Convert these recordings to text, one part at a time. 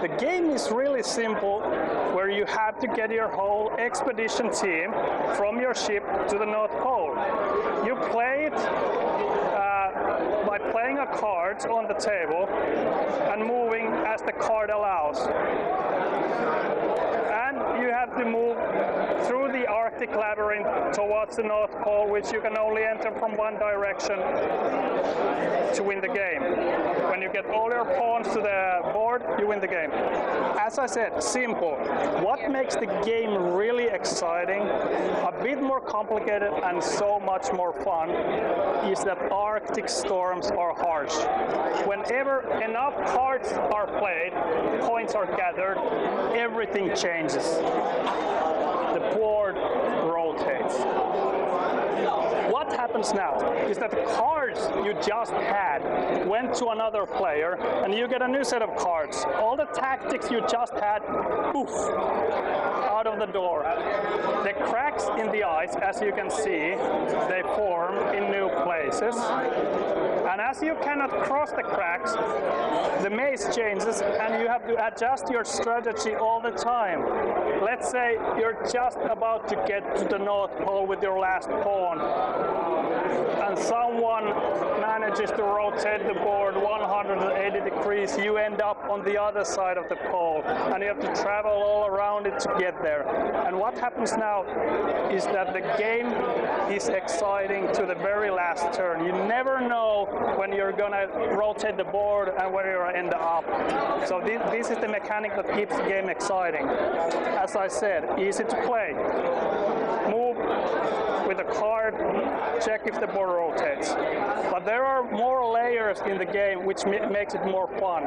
The game is really simple, where you have to get your whole expedition team from your ship to the North Pole. You play it by playing a card on the table and moving as the card allows. And you have to move through the Arctic labyrinth towards the North Pole, which you can only enter from one direction to win the game. When you get all your pawns to the board, you win the game. As I said, simple. What makes the game really exciting, a bit more complicated and so much more fun, is that Arctic storms are harsh. Whenever enough cards are played, points are gathered, everything changes. The board rotates. What happens now is that the cards you just had went to another player and you get a new set of cards. All the tactics you just had, poof, out of the door. The cracks in the ice, as you can see, they form in new places. And as you cannot cross the cracks, the maze changes and you have to adjust your strategy all the time. Let's say you're just about to get to the North Pole with your last pawn, and someone manages to rotate the board 180 degrees, you end up on the other side of the pole, and you have to travel all around it to get there. And what happens now is that the game is exciting to the very last turn. You never know when you're gonna rotate the board and where you're gonna end up. So this is the mechanic that keeps the game exciting. As I said, easy to play. Move with a card, check if the board rotates. But there are more layers in the game which makes it more fun.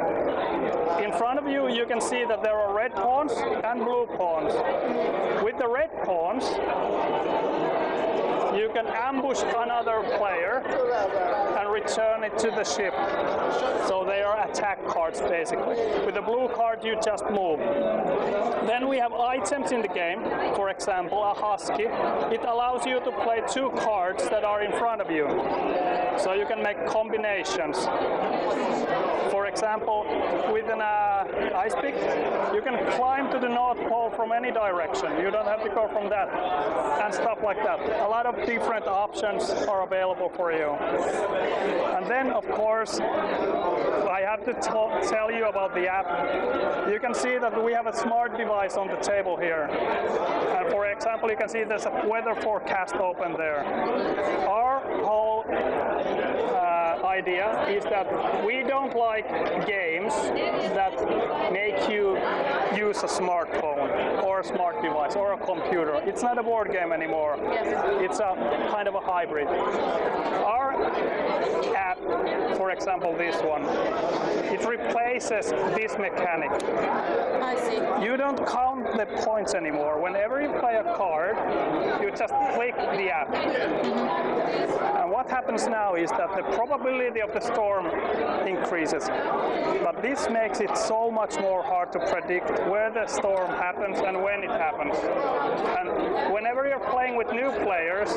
In front of you, you can see that there are red pawns and blue pawns. With the red pawns, you can ambush another player and return it to the ship. So they are attack cards basically. With the blue card you just move. Then we have items in the game. For example, a husky. It allows you to play two cards that are in front of you. So you can make combinations. For example, with an ice pick, you can climb to the North Pole from any direction. You don't have to go from that. And stuff like that. A lot of different options are available for you. And then, of course, I have to tell you about the app. You can see that we have a smart device on the table here. And for example, you can see there's a weather forecast open there. Our whole idea is that we don't like games that make you use a smartphone or a smart device or a computer. It's not a board game anymore. It's a kind of a hybrid. Our app, for example this one, it replaces this mechanic. I see. You don't count the points anymore. Whenever you play a card, you just click the app. And what happens now is that the probability of the storm increases. But this makes it so much more hard to predict where the storm happens and when it happens. And whenever you're playing with new players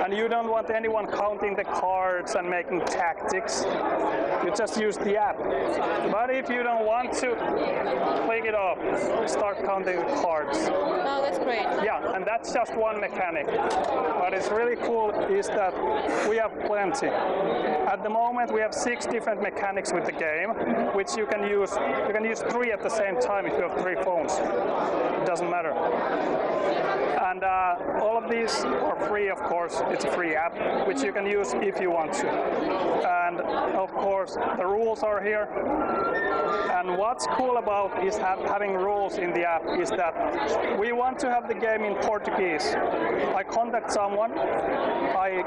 and you don't want anyone counting the cards and making tactics, you just use the app. But if you don't want to, click it off, start counting the cards. Oh, that's great. Yeah, and that's just one mechanic. But it's really cool is that we have plenty. At the moment we have 6 different mechanics with the game, which you can use. You can use 3 at the same time if you have 3 phones. It doesn't matter. And all of these are free, of course. It's a free app, which you can use if you want to. And of course, the rules are here. And what's cool about is having rules in the app is that we want to have the game in Portuguese. I contact someone, I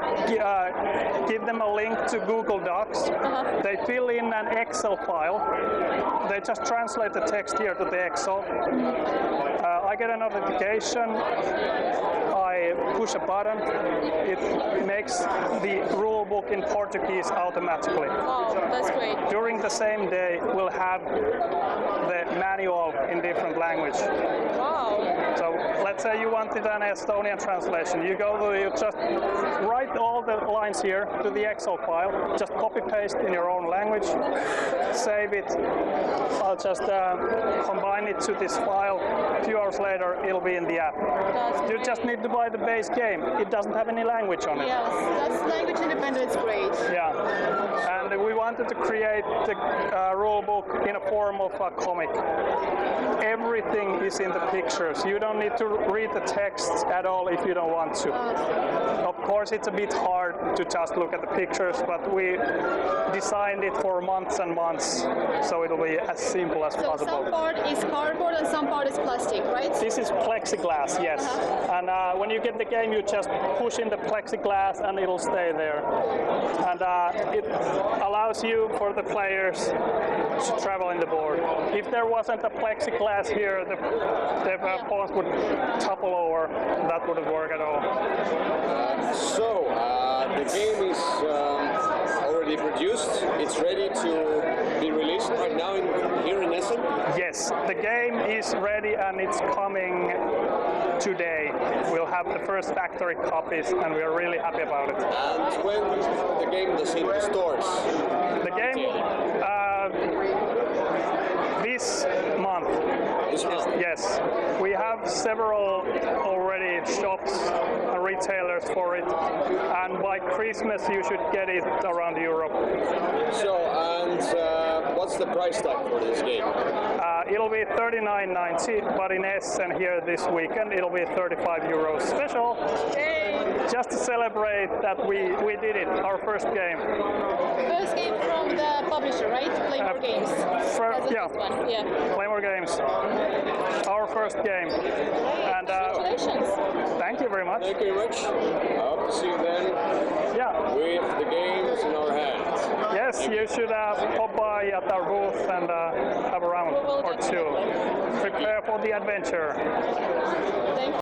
give them a link to Google Docs. They fill in an Excel file. They just translate the text here to the Excel. I get a notification. I push a button. It makes the rule book in Portuguese automatically. Wow, that's great. During the same day, we'll have the manual in different language. Wow. So let's say you wanted an Estonian translation. You just write all the lines here to the Excel file, just copy paste in your own language, save it. I'll just combine it to this file. A few hours later, it'll be in the app. You just need to buy the base game. It doesn't have any language on it. Yes, that's language independence, great. Yeah, and we wanted to create the rule book in a form of a comic. Everything is in the pictures. You don't need to read the text at all if you don't want to. Of course, it's a bit hard to just look at the pictures, but we designed it for months and months, so it'll be as simple as possible. So some part is cardboard and some part is plastic, right? This is plexiglass, yes. And when you get the game, you just push in the plexiglass and it'll stay there. And it allows you, for the players, to travel in the board. If there wasn't a plexiglass here, the pawns would topple over. That wouldn't work at all. So, the game is already produced. It's ready to be released right now here in Essen? Yes, the game is ready and it's coming today. We'll have the first factory copies and we are really happy about it. And when the game is in the stores? The game this month. This month? Yes. We have several already shops and retailers for it, and by Christmas you should get it around Europe. So, and what's the price tag for this game? It'll be €39.90, but in Essen here this weekend it'll be €35 special. Just to celebrate that we did it, our first game. First game from the publisher, right? Playmore Games. Yeah. Playmore Games. Our first game. And congratulations. thank you very much. Thank you very much. I hope to see you then with the games in our hands. Yes, you should pop by at our booth and have a round or two. Prepare for the adventure. Thank you.